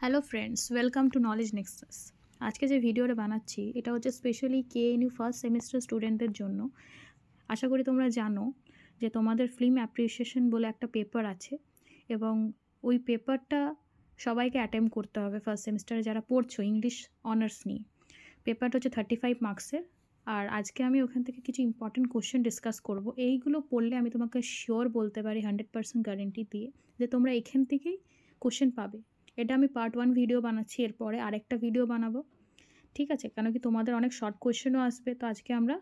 Hello friends, welcome to knowledge Nexus. আজকে যে ভিডিওটা বানাচ্ছি এটা হচ্ছে স্পেশালি কেএনইউ ফার্স্ট সেমিস্টার স্টুডেন্টদের জন্য। আশা করি তোমরা জানো যে তোমাদের ফিল্ম অ্যাপ্রিসিয়েশন বলে একটা পেপার আছে এবং ওই পেপারটা সবাইকে অ্যাটেম্প করতে হবে ফার্স্ট সেমিস্টারে যারা পড়ছো ইংলিশ অনার্স নিয়ে। পেপারটা হচ্ছে 35 মার্কসের। আর আজকে আমি ওখান থেকে কিছু ইম্পর্টেন্ট কোশ্চেন ডিসকাস করব। এইগুলো পড়লে আমি তোমাকে শিওর বলতে পারি 100% গ্যারেন্টি দিয়ে যে তোমরা এখান থেকেই কোশ্চেন পাবে। এটা আমি পার্ট 1 ভিডিও বানাচ্ছি, এরপরে আরেকটা ভিডিও বানাবো, ঠিক আছে? কেন কি তোমাদের অনেক শর্ট কোশ্চেনও আসবে, তো আজকে আমরা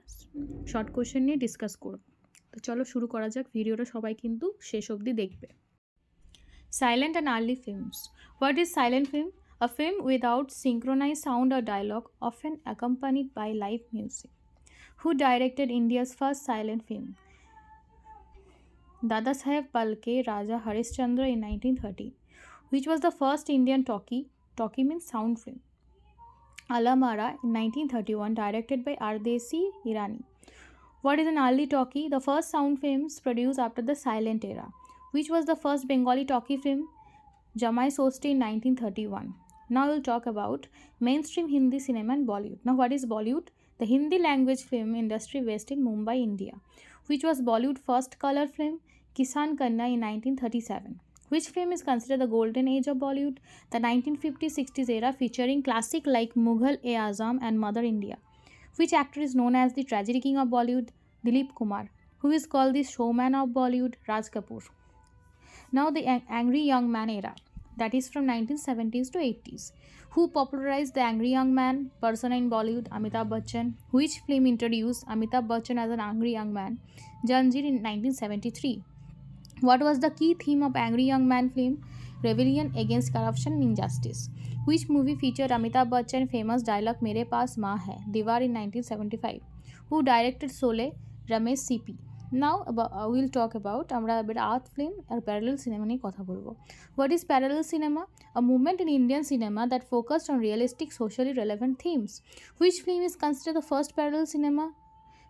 শর্ট কোশ্চেন নিয়ে ডিসকাস করব। তো চলো শুরু করা যাক। ভিডিওটা সবাই কিন্তু শেষ অবধি দেখবে। Silent and early films. What is silent film? A film without synchronized sound or dialogue, often accompanied by live music. Who directed India's first silent film? Dada Saheb Phalke Raja Harishchandra in 1930. Which was the first Indian talkie? Talkie means sound film. Alamara in 1931, directed by Ardesi Irani. What is an early talkie? The first sound films produced after the silent era. Which was the first Bengali talkie film? Jamai Sosti in 1931. Now we'll talk about mainstream Hindi cinema and Bollywood. Now what is Bollywood? The Hindi language film industry based in Mumbai, India. Which was Bollywood's first color film? Kisan Kanna in 1937. Which film is considered the golden age of Bollywood? The 1950s-60s era featuring classics like Mughal-e-Azam and Mother India. Which actor is known as the tragedy king of Bollywood? Dilip Kumar. Who is called the showman of Bollywood? Raj Kapoor. Now the angry young man era, that is from 1970s to 80s. Who popularized the angry young man persona in Bollywood? Amitabh Bachchan. Which film introduced Amitabh Bachchan as an angry young man? Janjeer in 1973. What was the key theme of Angry Young Man film? Rebellion against corruption and injustice. Which movie featured Amitabh Bachchan's famous dialogue Mere Paas Maa Hai? Diwar in 1975. Who directed Sole? Ramesh CP. Now we'll talk about art film or parallel cinema niye kotha bolbo. What is parallel cinema? A movement in Indian cinema that focused on realistic socially relevant themes. Which film is considered the first parallel cinema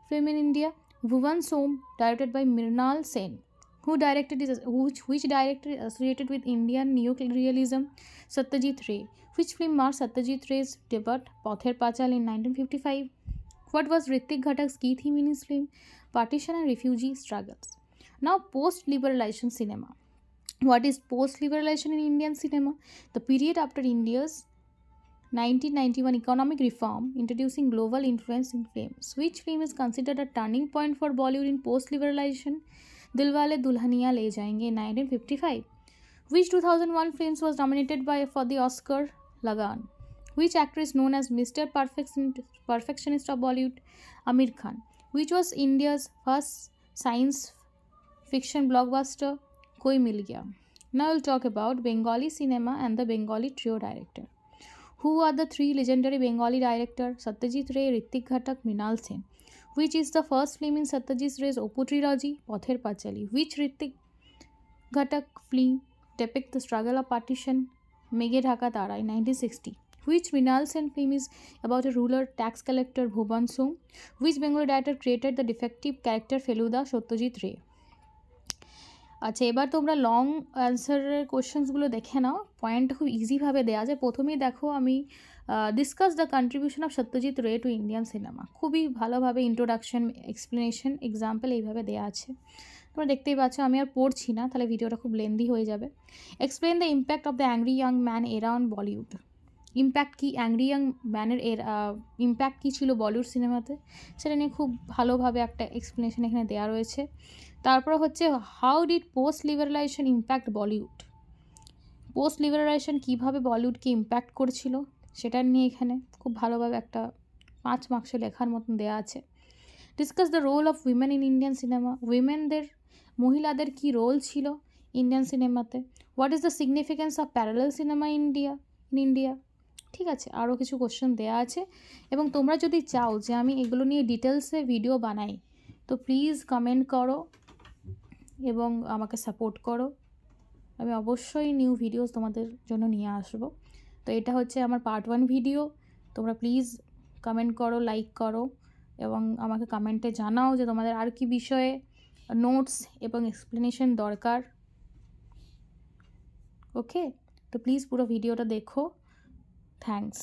film in India? Bhuvan Som, directed by Mrinal Sen. Who directed this? Which director is associated with Indian neo-realism? Satyajit Ray. Which film marked Satyajit Ray's debut? Pather Pachal in 1955. What was Hrithik Ghatak's key theme in his film? Partition and refugee struggles. Now post-liberalization cinema. What is post-liberalization in Indian cinema? The period after India's 1991 economic reform, introducing global influence in films. Which film is considered a turning point for Bollywood in post-liberalization? Dilwale Dulhaniya Le Jayenge in 1955. Which 2001 films was nominated for the Oscar? Lagan. Which actor is known as Mr. Perfectionist of Bollywood? Amir Khan. Which was India's first science fiction blockbuster? Koi Mil Gaya. Now we'll talk about Bengali cinema and the Bengali trio director. Who are the three legendary Bengali directors? Satyajit Ray, Hrithik Ghatak, Mrinal Sen. Which is the first film in Satyajit Ray's Oppo trilogy? Pather Pachali. Which Hrithik Ghatak film depicts the struggle of partition? Meghe Dhaka Tara in 1960. Which Mrinal Sen film is about a rural tax collector Bhuvan Som? Which Bengali director created the defective character Feluda? Satyajit Ray. আচ্ছা, এবার তোমরা long অ্যান্সারের কোশ্চেন্সগুলো দেখে নাও। পয়েন্টটা খুব ইজিভাবে দেওয়া যায়। প্রথমেই দেখো আমি discuss the contribution of Satyajit রে টু ইন্ডিয়ান সিনেমা। খুবই ভালোভাবে ইন্ট্রোডাকশন, এক্সপ্লেনেশন, এক্সাম্পল এইভাবে দেওয়া আছে। তোমরা দেখতেই পাচ্ছ, আমি আর পড়ছি না, তাহলে ভিডিওটা খুব লেন্দি হয়ে যাবে। Explain the impact of the angry young man era on Bollywood. Impact কী, অ্যাংরি ইয়াং ম্যানের ইম্প্যাক্ট কী ছিল বলিউড সিনেমাতে, সেটা নিয়ে খুব ভালোভাবে একটা এক্সপ্লেনেশন এখানে দেওয়া রয়েছে। তারপর হচ্ছে how did post liberalisation impact Bollywood. Post liberalisation কীভাবে বলিউডকে ইম্প্যাক্ট করেছিল সেটা নিয়ে এখানে খুব ভালোভাবে একটা 5 মার্কসে লেখার মতন দেওয়া আছে। Discuss the role of women in Indian cinema. মহিলাদের কী রোল ছিল ইন্ডিয়ান সিনেমাতে। What is the significance of parallel cinema in India. ঠিক আছে, আরও কিছু কোশ্চেন দেওয়া আছে এবং তোমরা যদি চাও যে আমি এগুলো নিয়ে ডিটেলসে ভিডিও বানাই তো প্লিজ কমেন্ট করো এবং আমাকে সাপোর্ট করো। আমি অবশ্যই নিউ ভিডিওস তোমাদের জন্য নিয়ে আসব। তো এটা হচ্ছে আমার পার্ট 1 ভিডিও। তোমরা প্লিজ কমেন্ট করো, লাইক করো এবং আমাকে কমেন্টে জানাও যে তোমাদের আর কি বিষয়ে নোটস এবং এক্সপ্লেনেশন দরকার। ওকে, তো প্লিজ পুরো ভিডিওটা দেখো। থ্যাঙ্কস।